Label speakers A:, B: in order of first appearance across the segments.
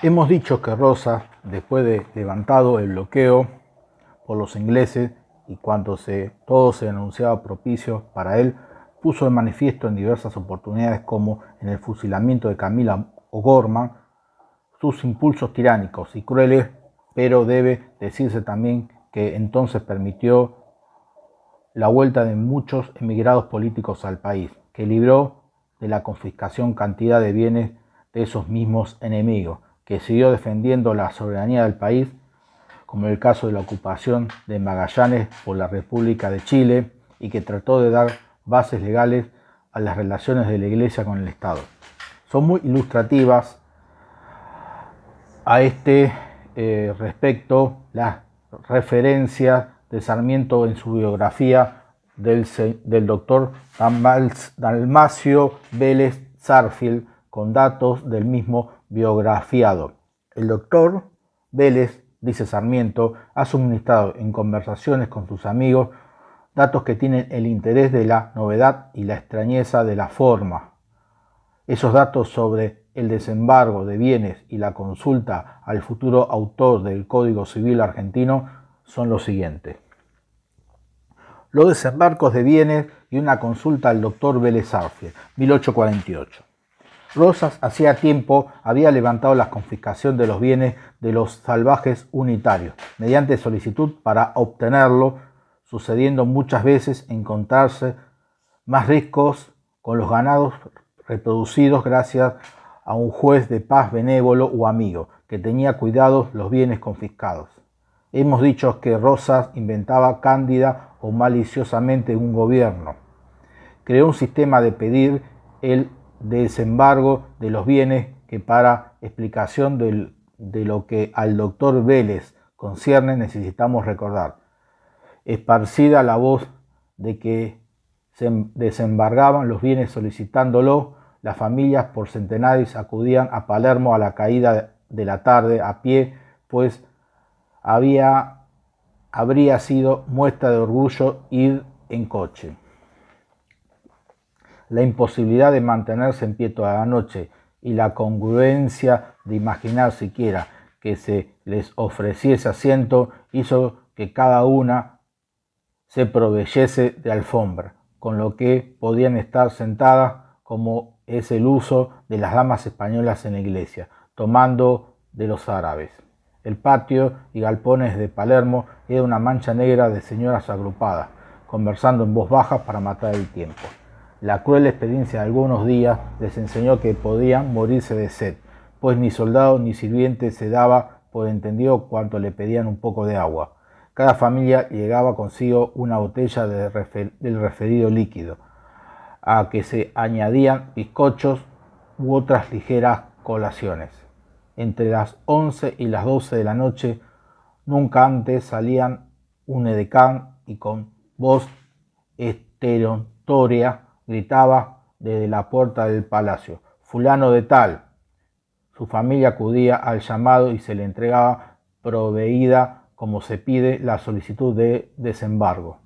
A: Hemos dicho que Rosas, después de levantado el bloqueo por los ingleses y cuando todo se anunciaba propicio para él, puso de manifiesto en diversas oportunidades, como en el fusilamiento de Camila O'Gorman, sus impulsos tiránicos y crueles, pero debe decirse también que entonces permitió la vuelta de muchos emigrados políticos al país, que libró de la confiscación cantidad de bienes de esos mismos enemigos, que siguió defendiendo la soberanía del país, como en el caso de la ocupación de Magallanes por la República de Chile, y que trató de dar bases legales a las relaciones de la Iglesia con el Estado. Son muy ilustrativas a este respecto las referencias de Sarmiento en su biografía del doctor Dalmacio Vélez Sarsfield, con datos del mismo biografiado. El doctor Vélez, dice Sarmiento, ha suministrado en conversaciones con sus amigos datos que tienen el interés de la novedad y la extrañeza de la forma. Esos datos sobre el desembargo de bienes y la consulta al futuro autor del Código Civil argentino son los siguientes. Los desembarcos de bienes y una consulta al doctor Vélez Sarsfield, 1848. Rosas hacía tiempo había levantado la confiscación de los bienes de los salvajes unitarios, mediante solicitud para obtenerlo, sucediendo muchas veces encontrarse más ricos con los ganados reproducidos gracias a un juez de paz benévolo o amigo, que tenía cuidados los bienes confiscados. Hemos dicho que Rosas inventaba cándida o maliciosamente un gobierno. Creó un sistema de pedir el desembargo de los bienes que, para explicación de lo que al doctor Vélez concierne, necesitamos recordar. Esparcida la voz de que se desembargaban los bienes solicitándolo, las familias por centenares acudían a Palermo a la caída de la tarde a pie, pues habría sido muestra de orgullo ir en coche. La imposibilidad de mantenerse en pie toda la noche y la congruencia de imaginar siquiera que se les ofreciese asiento hizo que cada una se proveyese de alfombra, con lo que podían estar sentadas, como es el uso de las damas españolas en la iglesia, tomando de los árabes. El patio y galpones de Palermo era una mancha negra de señoras agrupadas, conversando en voz baja para matar el tiempo. La cruel experiencia de algunos días les enseñó que podían morirse de sed, pues ni soldado ni sirviente se daba por entendido cuanto le pedían un poco de agua. Cada familia llegaba consigo una botella del referido líquido, a que se añadían bizcochos u otras ligeras colaciones. Entre las 11 y las 12 de la noche, nunca antes, salían un edecán y con voz estertórea gritaba desde la puerta del palacio: fulano de tal. Su familia acudía al llamado y se le entregaba proveída como se pide la solicitud de desembargo.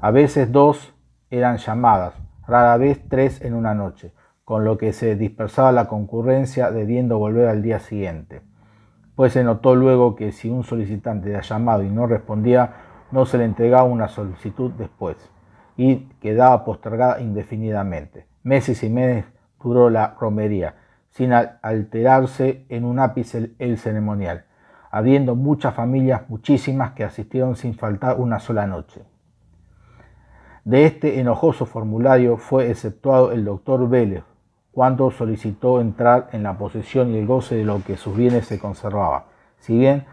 A: A veces 2 eran llamadas, rara vez 3 en una noche, con lo que se dispersaba la concurrencia, debiendo volver al día siguiente. Pues se notó luego que si un solicitante era llamado y no respondía, no se le entregaba una solicitud después, y quedaba postergada indefinidamente. Meses y meses duró la romería, sin alterarse en un ápice el ceremonial, habiendo muchas familias, muchísimas, que asistieron sin faltar una sola noche. De este enojoso formulario fue exceptuado el doctor Vélez, cuando solicitó entrar en la posesión y el goce de lo que sus bienes se conservaba. Si bien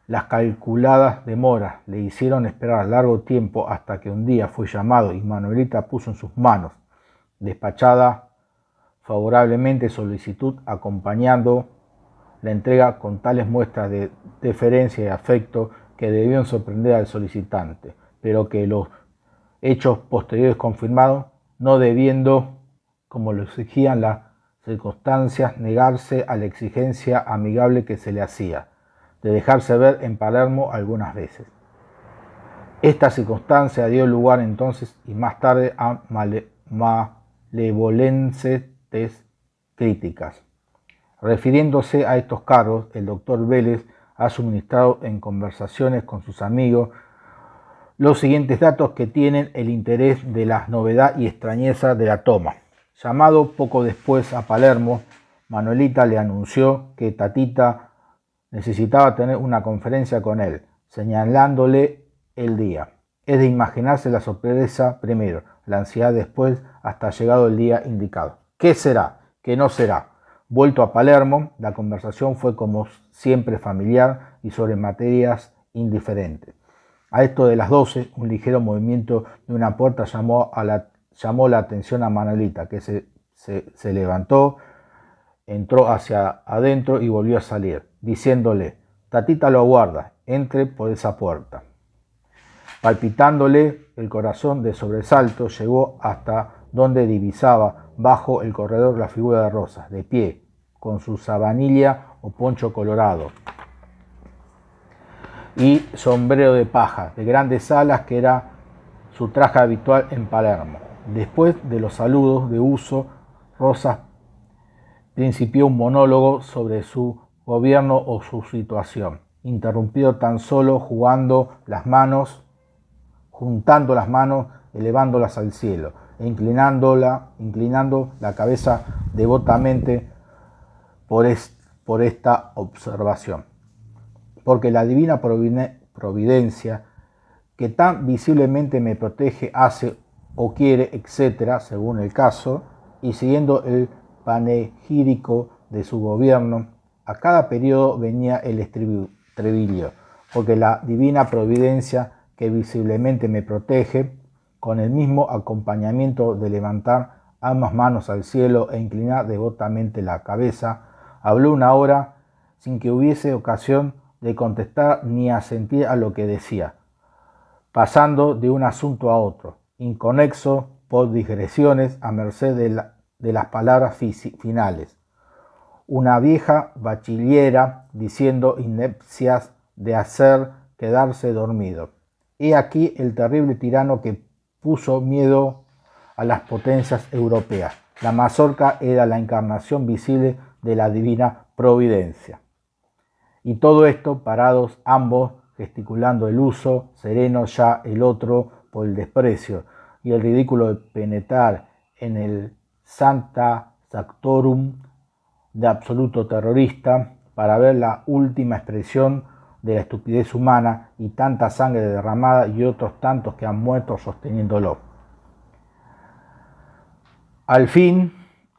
A: las calculadas demoras le hicieron esperar largo tiempo, hasta que un día fue llamado y Manuelita puso en sus manos, despachada favorablemente, solicitud, acompañando la entrega con tales muestras de deferencia y afecto que debieron sorprender al solicitante, pero que los hechos posteriores confirmaron, no debiendo, como lo exigían las circunstancias, negarse a la exigencia amigable que se le hacía, de dejarse ver en Palermo algunas veces. Esta circunstancia dio lugar entonces y más tarde a malevolentes críticas. Refiriéndose a estos cargos, el doctor Vélez ha suministrado en conversaciones con sus amigos los siguientes datos que tienen el interés de la novedad y extrañeza de la toma. Llamado poco después a Palermo, Manuelita le anunció que Tatita necesitaba tener una conferencia con él, señalándole el día. Es de imaginarse la sorpresa primero, la ansiedad después, hasta llegado el día indicado. ¿Qué será? ¿Qué no será? Vuelto a Palermo, la conversación fue como siempre familiar y sobre materias indiferentes. A esto de las 12, un ligero movimiento de una puerta llamó la atención a Manuelita, que se levantó, entró hacia adentro y volvió a salir, diciéndole: Tatita lo aguarda, entre por esa puerta. Palpitándole el corazón de sobresalto, llegó hasta donde divisaba bajo el corredor la figura de Rosas, de pie, con su sabanilla o poncho colorado y sombrero de paja, de grandes alas, que era su traje habitual en Palermo. Después de los saludos de uso, Rosas principió un monólogo sobre su gobierno o su situación, interrumpido tan solo juntando las manos, elevándolas al cielo e inclinando la cabeza devotamente por esta observación. Porque la divina providencia, que tan visiblemente me protege, hace o quiere, etcétera, según el caso, y siguiendo el panegírico de su gobierno, a cada periodo venía el estribillo, porque la divina providencia que visiblemente me protege, con el mismo acompañamiento de levantar ambas manos al cielo e inclinar devotamente la cabeza, habló una hora sin que hubiese ocasión de contestar ni asentir a lo que decía, pasando de un asunto a otro, inconexo por digresiones a merced de las palabras finales. Una vieja bachillera diciendo inepcias de hacer quedarse dormido. He aquí el terrible tirano que puso miedo a las potencias europeas. La mazorca era la encarnación visible de la divina providencia. Y todo esto parados ambos, gesticulando el uso, sereno ya el otro por el desprecio y el ridículo de penetrar en el Sancta Sanctorum de absoluto terrorista para ver la última expresión de la estupidez humana, y tanta sangre derramada y otros tantos que han muerto sosteniéndolo. Al fin,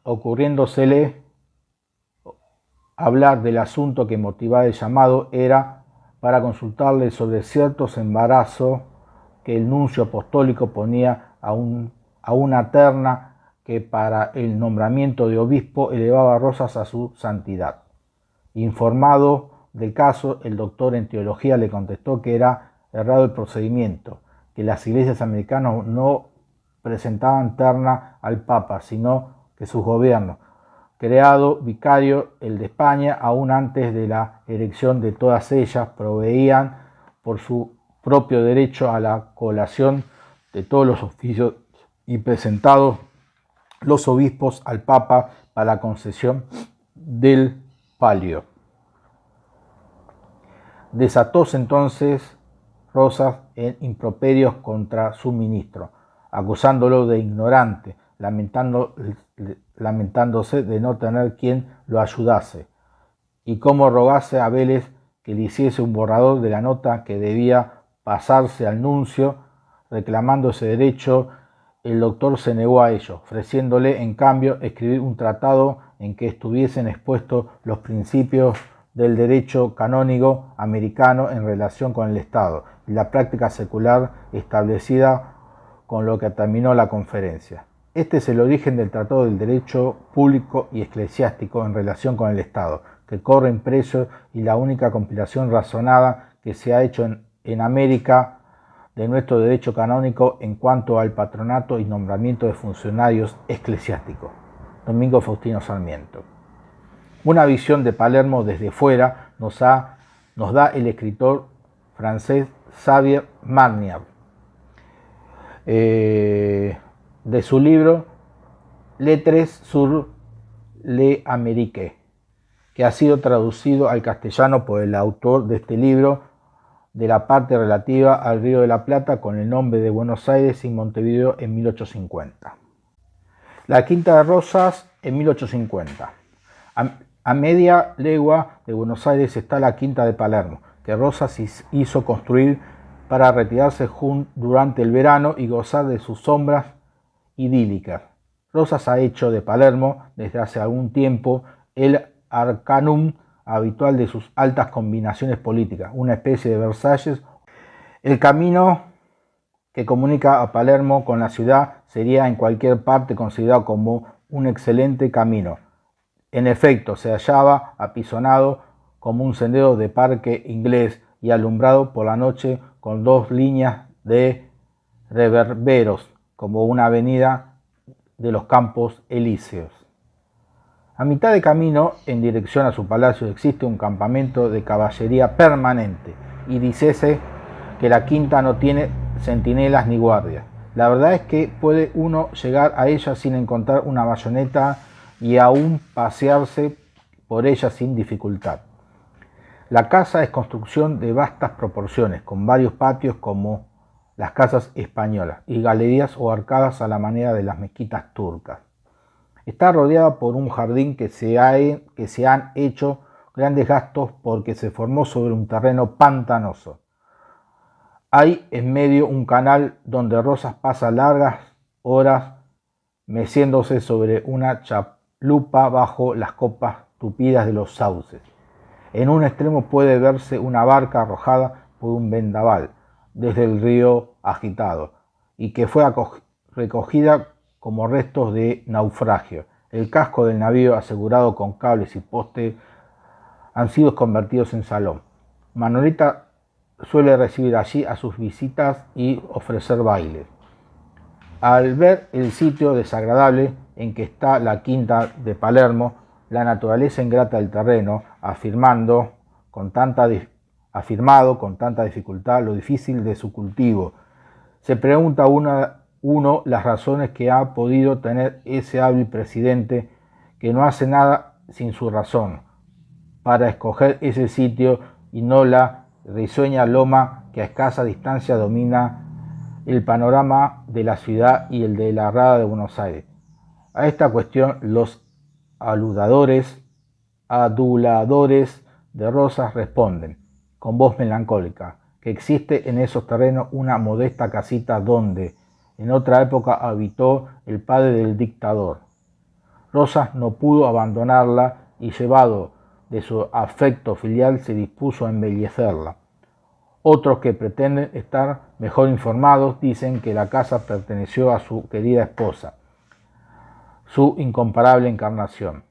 A: ocurriéndosele hablar del asunto que motivaba el llamado, era para consultarle sobre ciertos embarazos que el nuncio apostólico ponía a una terna que para el nombramiento de obispo elevaba Rosas a su santidad. Informado del caso, el doctor en teología le contestó que era errado el procedimiento, que las iglesias americanas no presentaban terna al Papa, sino que sus gobiernos, creado vicario el de España, aún antes de la elección de todas ellas, proveían por su propio derecho a la colación de todos los oficios y presentados los obispos al Papa para la concesión del palio. Desatóse entonces Rosas en improperios contra su ministro, acusándolo de ignorante, lamentándose de no tener quien lo ayudase, y cómo rogase a Vélez que le hiciese un borrador de la nota que debía pasarse al nuncio, reclamando ese derecho. El doctor se negó a ello, ofreciéndole en cambio escribir un tratado en que estuviesen expuestos los principios del derecho canónico americano en relación con el Estado y la práctica secular establecida, con lo que terminó la conferencia. Este es el origen del Tratado del Derecho Público y Eclesiástico en relación con el Estado, que corre impreso, y la única compilación razonada que se ha hecho en América de nuestro derecho canónico en cuanto al patronato y nombramiento de funcionarios eclesiásticos. Domingo Faustino Sarmiento. Una visión de Palermo desde fuera nos da el escritor francés Xavier Magnier, de su libro Lettres sur l'Amérique, que ha sido traducido al castellano por el autor de este libro, de la parte relativa al Río de la Plata con el nombre de Buenos Aires y Montevideo en 1850. La Quinta de Rosas en 1850. A media legua de Buenos Aires está la Quinta de Palermo, que Rosas hizo construir para retirarse durante el verano y gozar de sus sombras idílicas. Rosas ha hecho de Palermo, desde hace algún tiempo, el arcanum habitual de sus altas combinaciones políticas, una especie de Versalles. El camino que comunica a Palermo con la ciudad sería en cualquier parte considerado como un excelente camino. En efecto, se hallaba apisonado como un sendero de parque inglés y alumbrado por la noche con 2 líneas de reverberos, como una avenida de los Campos Elíseos. A mitad de camino, en dirección a su palacio, existe un campamento de caballería permanente, y dícese que la quinta no tiene centinelas ni guardias. La verdad es que puede uno llegar a ella sin encontrar una bayoneta y aún pasearse por ella sin dificultad. La casa es construcción de vastas proporciones, con varios patios como las casas españolas, y galerías o arcadas a la manera de las mezquitas turcas. Está rodeada por un jardín que se han hecho grandes gastos porque se formó sobre un terreno pantanoso. Hay en medio un canal donde Rosas pasa largas horas meciéndose sobre una chalupa bajo las copas tupidas de los sauces. En un extremo puede verse una barca arrojada por un vendaval desde el río agitado y que fue recogida como restos de naufragio. El casco del navío, asegurado con cables y postes, han sido convertidos en salón. Manolita suele recibir allí a sus visitas y ofrecer bailes. Al ver el sitio desagradable en que está la Quinta de Palermo, la naturaleza ingrata del terreno, afirmado con tanta dificultad lo difícil de su cultivo, se pregunta uno las razones que ha podido tener ese hábil presidente que no hace nada sin su razón para escoger ese sitio y no la risueña loma que a escasa distancia domina el panorama de la ciudad y el de la Rada de Buenos Aires. A esta cuestión los aduladores de Rosas responden con voz melancólica que existe en esos terrenos una modesta casita donde en otra época habitó el padre del dictador. Rosas no pudo abandonarla y, llevado de su afecto filial, se dispuso a embellecerla. Otros que pretenden estar mejor informados dicen que la casa perteneció a su querida esposa, su incomparable encarnación.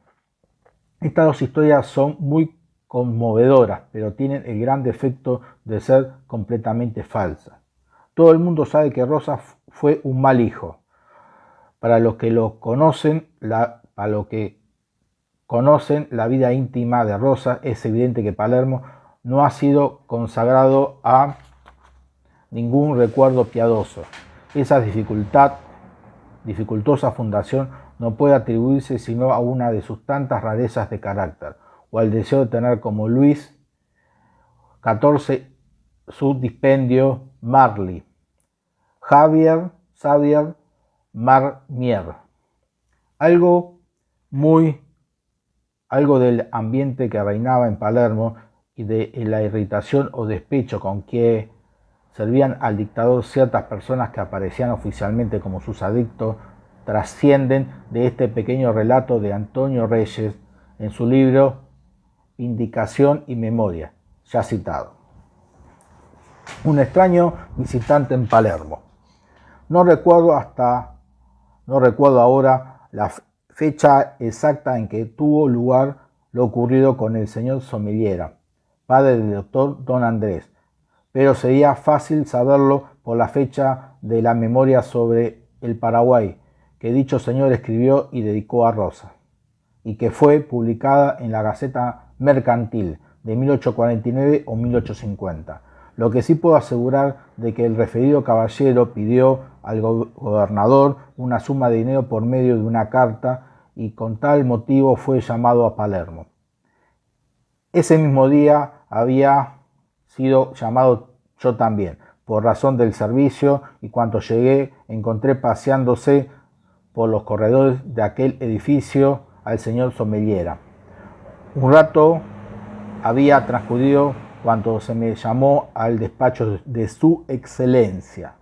A: Estas 2 historias son muy conmovedoras, pero tienen el gran defecto de ser completamente falsas. Todo el mundo sabe que Rosas fue un mal hijo. Para los que conocen la vida íntima de Rosas, es evidente que Palermo no ha sido consagrado a ningún recuerdo piadoso. Esa dificultosa fundación no puede atribuirse sino a una de sus tantas rarezas de carácter, o al deseo de tener como Luis XIV su dispendio Marly, Xavier Marmier. Algo del ambiente que reinaba en Palermo y de la irritación o despecho con que servían al dictador ciertas personas que aparecían oficialmente como sus adictos trascienden de este pequeño relato de Antonio Reyes en su libro Indicación y Memoria, ya citado. Un extraño visitante en Palermo. No recuerdo ahora la fecha exacta en que tuvo lugar lo ocurrido con el señor Sommiera, padre del doctor Don Andrés, pero sería fácil saberlo por la fecha de la memoria sobre el Paraguay que dicho señor escribió y dedicó a Rosas, y que fue publicada en la Gaceta Mercantil de 1849 o 1850. Lo que sí puedo asegurar de que el referido caballero pidió al gobernador una suma de dinero por medio de una carta y con tal motivo fue llamado a Palermo. Ese mismo día había sido llamado yo también, por razón del servicio, y cuando llegué encontré paseándose por los corredores de aquel edificio al señor Somellera. Un rato había transcurrido cuando se me llamó al despacho de su excelencia,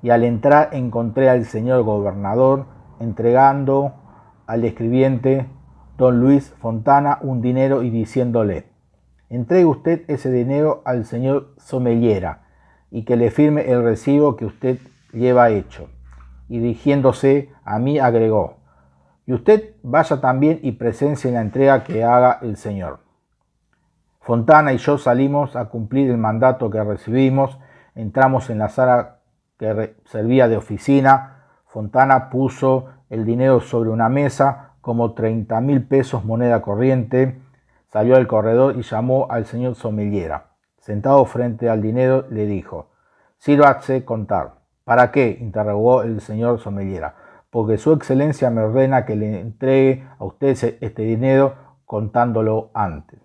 A: y al entrar encontré al señor gobernador entregando al escribiente don Luis Fontana un dinero y diciéndole: entregue usted ese dinero al señor Somellera y que le firme el recibo que usted lleva hecho. Y dirigiéndose a mí agregó: y usted vaya también y presencie la entrega que haga el señor. Fontana y yo salimos a cumplir el mandato que recibimos. Entramos en la sala que servía de oficina. Fontana puso el dinero sobre una mesa, como 30.000 pesos moneda corriente. Salió al corredor y llamó al señor Somellera. Sentado frente al dinero, le dijo: sírvase contar. ¿Para qué?, interrogó el señor Somellera. Porque su excelencia me ordena que le entregue a usted este dinero contándolo antes.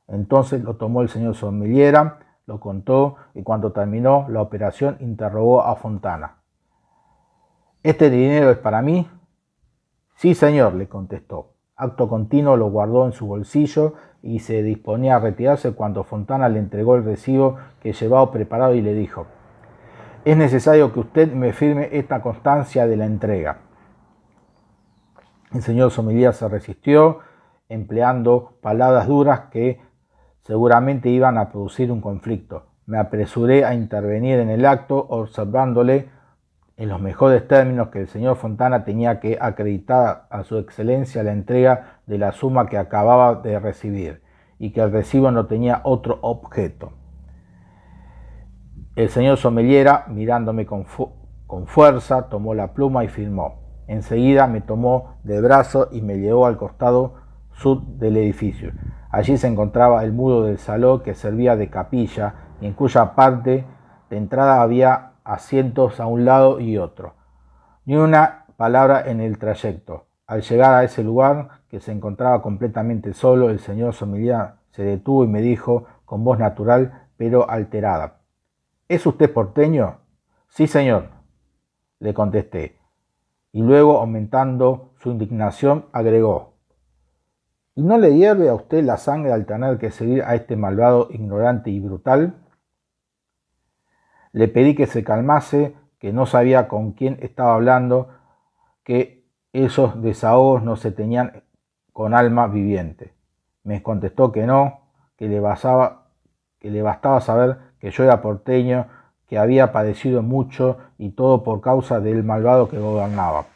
A: Entonces lo tomó el señor Somellera, lo contó, y cuando terminó la operación interrogó a Fontana. ¿Este dinero es para mí? Sí, señor, le contestó. Acto continuo lo guardó en su bolsillo y se disponía a retirarse cuando Fontana le entregó el recibo que llevaba preparado y le dijo: es necesario que usted me firme esta constancia de la entrega. El señor Somellera se resistió, empleando palabras duras que seguramente iban a producir un conflicto. Me apresuré a intervenir en el acto, observándole en los mejores términos que el señor Fontana tenía que acreditar a su excelencia la entrega de la suma que acababa de recibir y que el recibo no tenía otro objeto. El señor Somellera, mirándome con fuerza, tomó la pluma y firmó. Enseguida me tomó del brazo y me llevó al costado sur del edificio. Allí se encontraba el muro del salón que servía de capilla y en cuya parte de entrada había asientos a un lado y otro. Ni una palabra en el trayecto. Al llegar a ese lugar, que se encontraba completamente solo, el señor Somellera se detuvo y me dijo con voz natural pero alterada: ¿es usted porteño? Sí, señor, le contesté. Y luego, aumentando su indignación, agregó: ¿y no le hierve a usted la sangre al tener que seguir a este malvado, ignorante y brutal? Le pedí que se calmase, que no sabía con quién estaba hablando, que esos desahogos no se tenían con alma viviente. Me contestó que no, que le bastaba saber que yo era porteño, que había padecido mucho y todo por causa del malvado que gobernaba.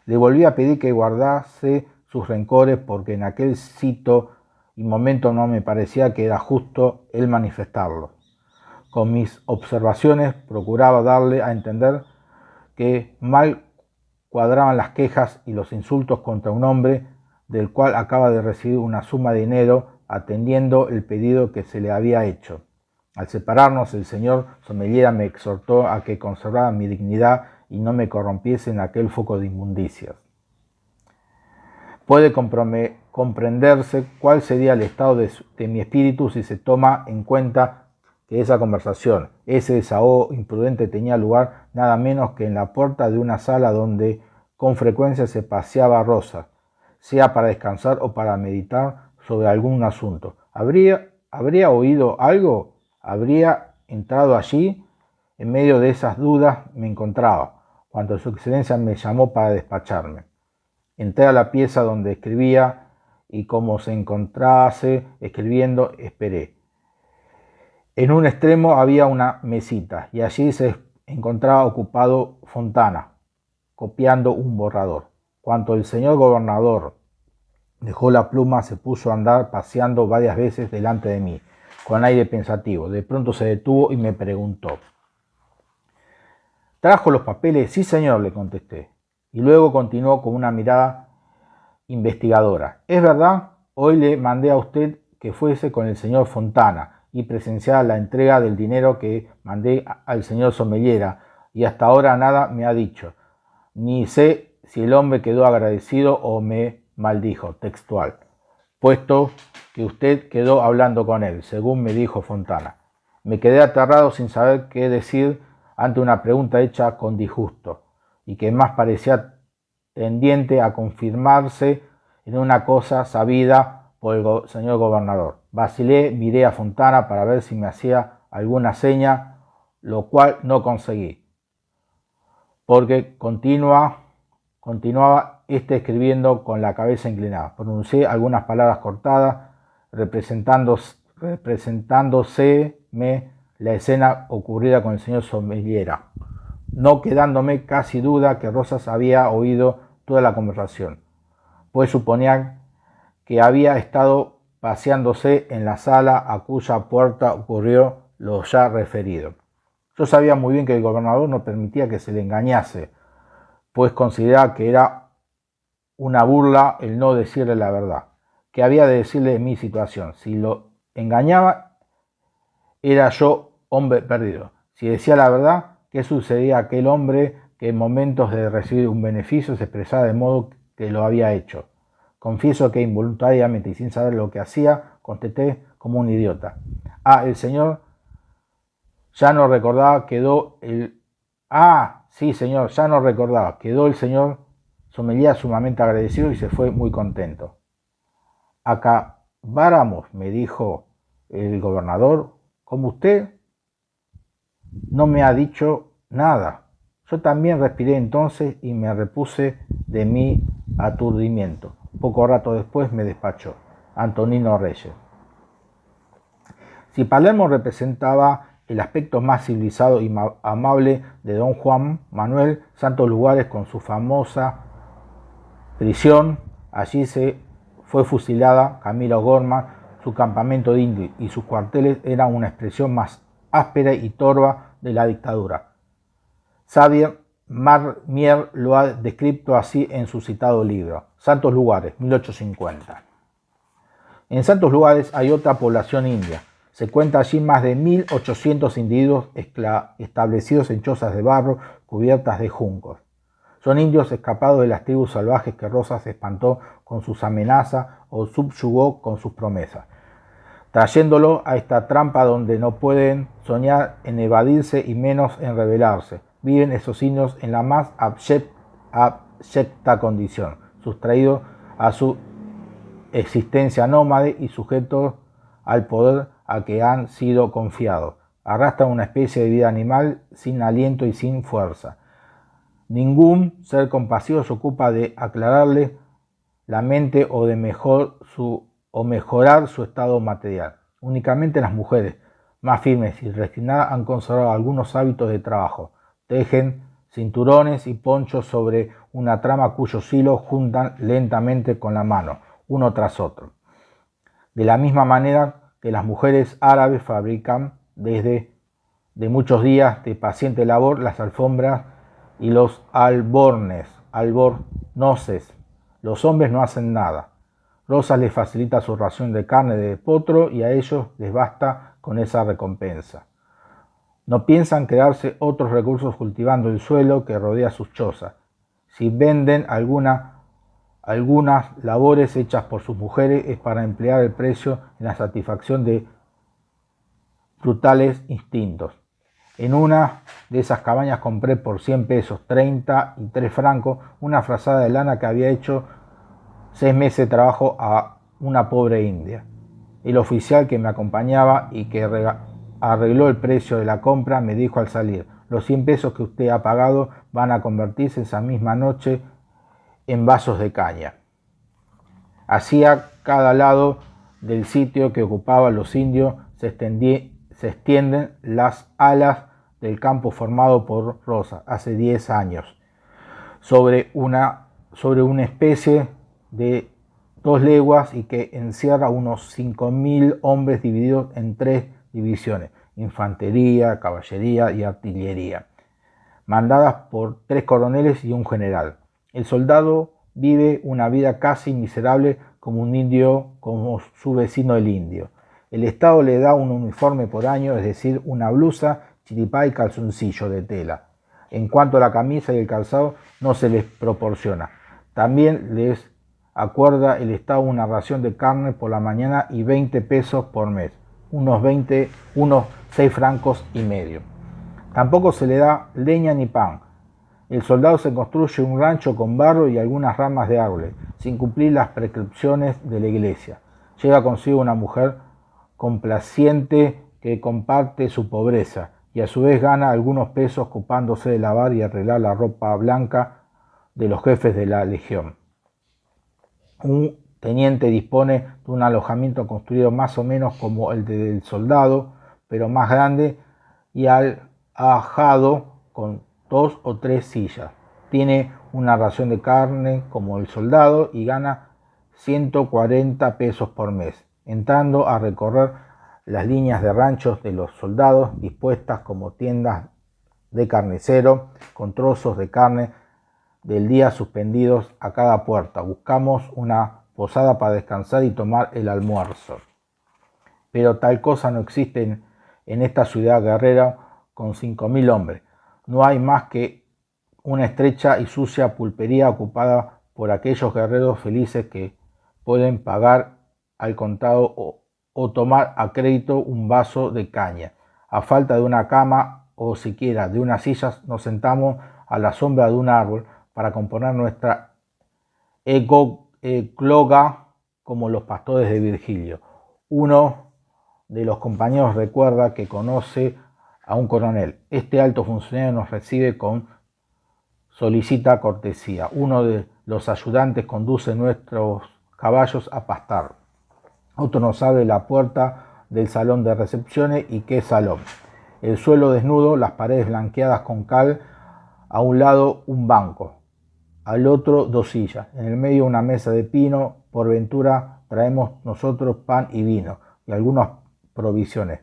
A: Le volví a pedir que guardase sus rencores porque en aquel sitio y momento no me parecía que era justo él manifestarlo. Con mis observaciones procuraba darle a entender que mal cuadraban las quejas y los insultos contra un hombre del cual acaba de recibir una suma de dinero, atendiendo el pedido que se le había hecho. Al separarnos, el señor Somellera me exhortó a que conservara mi dignidad y no me corrompiese en aquel foco de inmundicias. Puede comprenderse cuál sería el estado de mi espíritu si se toma en cuenta que esa conversación, ese desahogo imprudente tenía lugar nada menos que en la puerta de una sala donde con frecuencia se paseaba Rosa, sea para descansar o para meditar sobre algún asunto. ¿Habría oído algo? ¿Habría entrado allí? En medio de esas dudas me encontraba, cuando su excelencia me llamó para despacharme. Entré a la pieza donde escribía y como se encontrase escribiendo, esperé. En un extremo había una mesita y allí se encontraba ocupado Fontana, copiando un borrador. Cuando el señor gobernador dejó la pluma, se puso a andar paseando varias veces delante de mí, con aire pensativo. De pronto se detuvo y me preguntó: ¿trajo los papeles? Sí, señor, le contesté. Y luego continuó con una mirada investigadora. ¿Es verdad? Hoy le mandé a usted que fuese con el señor Fontana y presenciara la entrega del dinero que mandé al señor Somellera, y hasta ahora nada me ha dicho. Ni sé si el hombre quedó agradecido o me maldijo, textual. puesto que usted quedó hablando con él, según me dijo Fontana. Me quedé aterrado sin saber qué decir ante una pregunta hecha con disgusto y que más parecía tendiente a confirmarse en una cosa sabida por el señor gobernador. Vacilé, miré a Fontana para ver si me hacía alguna seña, lo cual no conseguí, porque continuaba escribiendo con la cabeza inclinada. Pronuncié algunas palabras cortadas, representándoseme la escena ocurrida con el señor Somellera, no quedándome casi duda que Rosas había oído toda la conversación, pues suponía que había estado paseándose en la sala a cuya puerta ocurrió lo ya referido. Yo sabía muy bien que el gobernador no permitía que se le engañase, pues consideraba que era una burla el no decirle la verdad, que había de decirle mi situación. Si lo engañaba, era yo hombre perdido. Si decía la verdad, ¿qué sucedía a aquel hombre que en momentos de recibir un beneficio se expresaba de modo que lo había hecho? Confieso que involuntariamente y sin saber lo que hacía, contesté como un idiota. El señor ya no recordaba, quedó el... sí, señor, ya no recordaba. Quedó el señor Somellera sumamente agradecido y se fue muy contento. Acabáramos, me dijo el gobernador, como usted no me ha dicho nada. Yo también respiré entonces y me repuse de mi aturdimiento. Poco rato después me despachó Antonino Reyes. Si Palermo representaba el aspecto más civilizado y amable de don Juan Manuel Santos Lugares con su famosa prisión, allí se fue fusilada Camila O'Gorman, su campamento de indios y sus cuarteles eran una expresión más áspera y torva de la dictadura. Xavier Marmier lo ha descrito así en su citado libro, Santos Lugares, 1850. En Santos Lugares hay otra población india. Se cuenta allí más de 1.800 individuos establecidos en chozas de barro cubiertas de juncos. Son indios escapados de las tribus salvajes que Rosas espantó con sus amenazas o subyugó con sus promesas, trayéndolo a esta trampa donde no pueden soñar en evadirse y menos en rebelarse. Viven esos indios en la más abyecta condición, sustraídos a su existencia nómade y sujetos al poder a que han sido confiados. Arrastran una especie de vida animal sin aliento y sin fuerza. Ningún ser compasivo se ocupa de aclararle la mente o de mejorar su estado material. Únicamente las mujeres, más firmes y resignadas, han conservado algunos hábitos de trabajo. Tejen cinturones y ponchos sobre una trama cuyos hilos juntan lentamente con la mano, uno tras otro. De la misma manera que las mujeres árabes fabrican desde muchos días de paciente labor las alfombras y los albornoces. Los hombres no hacen nada. Rosas les facilita su ración de carne de potro y a ellos les basta con esa recompensa. No piensan quedarse otros recursos cultivando el suelo que rodea sus chozas. Si venden algunas labores hechas por sus mujeres es para emplear el precio en la satisfacción de brutales instintos. En una de esas cabañas compré por 100 pesos, 33 francos, una frazada de lana que había hecho 6 meses de trabajo a una pobre india. El oficial que me acompañaba y que arregló el precio de la compra me dijo al salir: los 100 pesos que usted ha pagado van a convertirse esa misma noche en vasos de caña. Hacia cada lado del sitio que ocupaban los indios se extienden las alas del campo formado por Rosas hace 10 años, sobre una especie de 2 leguas y que encierra unos 5.000 hombres divididos en 3 divisiones, infantería, caballería y artillería, mandadas por 3 coroneles y un general. El soldado vive una vida casi miserable como un indio, como su vecino el indio. El Estado le da un uniforme por año, es decir, una blusa, chiripá y calzoncillo de tela. En cuanto a la camisa y el calzado, no se les proporciona. También les acuerda el Estado una ración de carne por la mañana y 20 pesos por mes, unos 6 francos y medio. Tampoco se le da leña ni pan. El soldado se construye un rancho con barro y algunas ramas de árboles, sin cumplir las prescripciones de la iglesia. Lleva consigo una mujer complaciente que comparte su pobreza y a su vez gana algunos pesos ocupándose de lavar y arreglar la ropa blanca de los jefes de la legión. Un teniente dispone de un alojamiento construido más o menos como el del soldado, pero más grande y alhajado con 2 o 3 sillas. Tiene una ración de carne como el soldado y gana 140 pesos por mes, entrando a recorrer las líneas de ranchos de los soldados dispuestas como tiendas de carnicero con trozos de carne del día suspendidos a cada puerta. Buscamos una posada para descansar y tomar el almuerzo. Pero tal cosa no existe en esta ciudad guerrera con 5.000 hombres. No hay más que una estrecha y sucia pulpería ocupada por aquellos guerreros felices que pueden pagar al contado o tomar a crédito un vaso de caña. A falta de una cama o siquiera de unas sillas, nos sentamos a la sombra de un árbol para componer nuestra ecloga como los pastores de Virgilio. Uno de los compañeros recuerda que conoce a un coronel. Este alto funcionario nos recibe con solicita cortesía. Uno de los ayudantes conduce nuestros caballos a pastar. Otro nos abre la puerta del salón de recepciones. ¿Y qué salón? El suelo desnudo, las paredes blanqueadas con cal, a un lado un banco, al otro 2 sillas, en el medio una mesa de pino. Por ventura traemos nosotros pan y vino y algunas provisiones.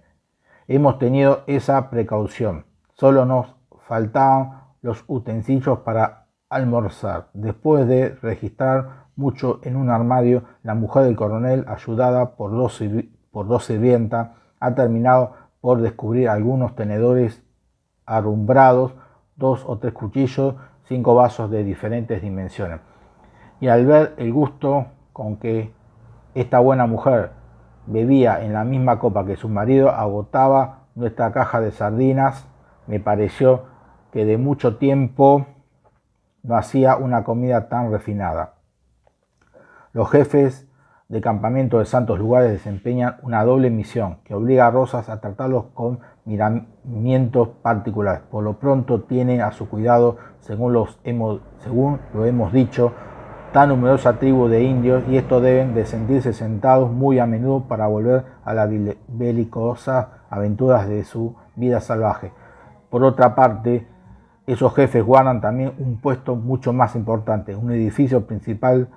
A: Hemos tenido esa precaución. Solo nos faltaban los utensilios para almorzar. Después de registrar mucho en un armario, la mujer del coronel, ayudada por dos sirvientas, ha terminado por descubrir algunos tenedores arrumbrados, 2 o 3 cuchillos, 5 vasos de diferentes dimensiones. Y al ver el gusto con que esta buena mujer bebía en la misma copa que su marido agotaba nuestra caja de sardinas, me pareció que de mucho tiempo no hacía una comida tan refinada. Los jefes de campamento de santos lugares desempeñan una doble misión que obliga a Rosas a tratarlos con miramientos particulares. Por lo pronto tiene a su cuidado, según lo hemos dicho, tan numerosa tribu de indios, y estos deben de sentirse sentados muy a menudo para volver a las belicosas aventuras de su vida salvaje. Por otra parte, esos jefes guardan también un puesto mucho más importante, un edificio principal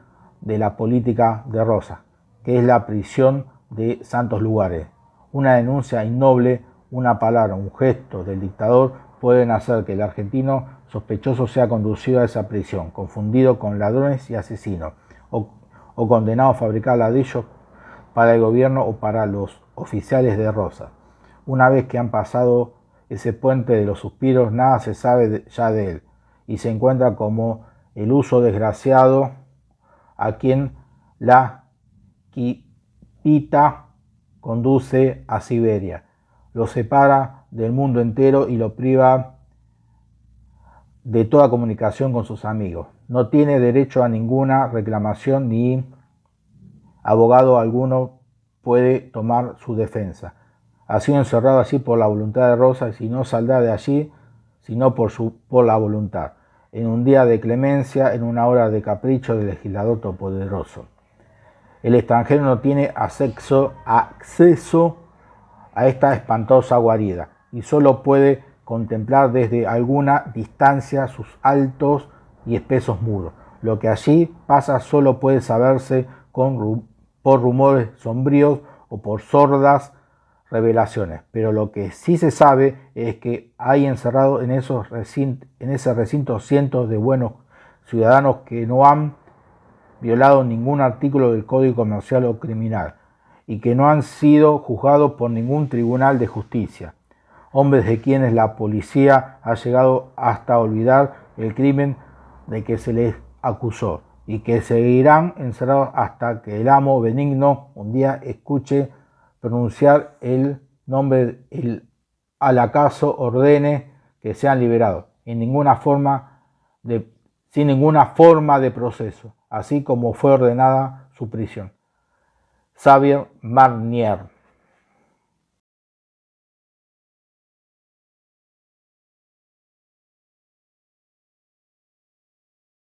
A: de la política de Rosas, que es la prisión de santos lugares. Una denuncia innoble, una palabra, un gesto del dictador pueden hacer que el argentino sospechoso sea conducido a esa prisión, confundido con ladrones y asesinos, o condenado a fabricar ladrillos para el gobierno o para los oficiales de Rosas. Una vez que han pasado ese puente de los suspiros, nada se sabe ya de él, y se encuentra como el uso desgraciado a quien la quipita conduce a Siberia, lo separa del mundo entero y lo priva de toda comunicación con sus amigos. No tiene derecho a ninguna reclamación ni abogado alguno puede tomar su defensa. Ha sido encerrado así por la voluntad de Rosas y no saldrá de allí sino por la voluntad, en un día de clemencia, en una hora de capricho del legislador todopoderoso. El extranjero no tiene acceso a esta espantosa guarida y solo puede contemplar desde alguna distancia sus altos y espesos muros. Lo que allí pasa solo puede saberse por rumores sombríos o por sordas revelaciones, pero lo que sí se sabe es que hay encerrados en ese recinto cientos de buenos ciudadanos que no han violado ningún artículo del Código Comercial o Criminal y que no han sido juzgados por ningún tribunal de justicia. Hombres de quienes la policía ha llegado hasta olvidar el crimen de que se les acusó y que seguirán encerrados hasta que el amo benigno un día escuche pronunciar el nombre, al acaso ordene que sean liberados, sin ninguna forma de proceso, así como fue ordenada su prisión. Xavier Marnier.